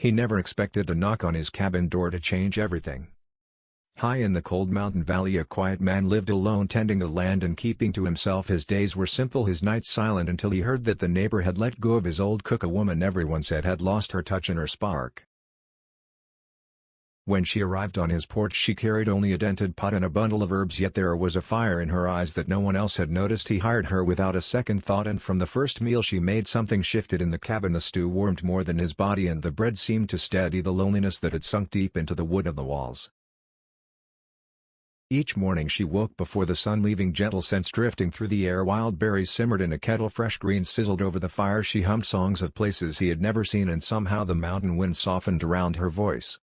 He never expected the knock on his cabin door to change everything. High in the cold mountain valley a quiet man lived alone tending the land and keeping to himself. His days were simple, his nights silent, until he heard that the neighbor had let go of his old cook, a woman everyone said had lost her touch and her spark. When she arrived on his porch she carried only a dented pot and a bundle of herbs, yet there was a fire in her eyes that no one else had noticed. He hired her without a second thought, and from the first meal she made something shifted in the cabin. The stew warmed more than his body and the bread seemed to steady the loneliness that had sunk deep into the wood of the walls. Each morning she woke before the sun, leaving gentle scents drifting through the air. Wild berries simmered in a kettle, fresh greens sizzled over the fire. She hummed songs of places he had never seen, and somehow the mountain wind softened around her voice.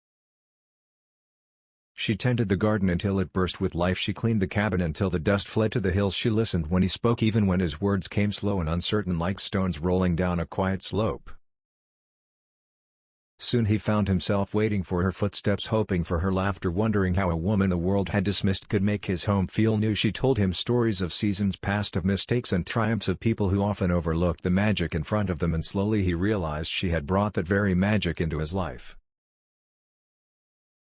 She tended the garden until it burst with life. She cleaned the cabin until the dust fled to the hills. She listened when he spoke, even when his words came slow and uncertain like stones rolling down a quiet slope. Soon he found himself waiting for her footsteps, hoping for her laughter, wondering how a woman the world had dismissed could make his home feel new. She told him stories of seasons past, of mistakes and triumphs, of people who often overlooked the magic in front of them, and slowly he realized she had brought that very magic into his life.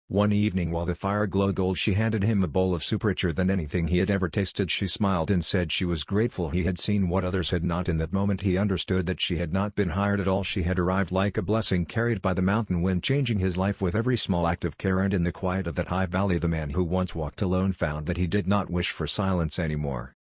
One evening while the fire glowed gold she handed him a bowl of soup richer than anything he had ever tasted. She smiled and said she was grateful he had seen what others had not. In that moment he understood that she had not been hired at all. She had arrived like a blessing carried by the mountain wind, changing his life with every small act of care. And in the quiet of that high valley the man who once walked alone found that he did not wish for silence anymore.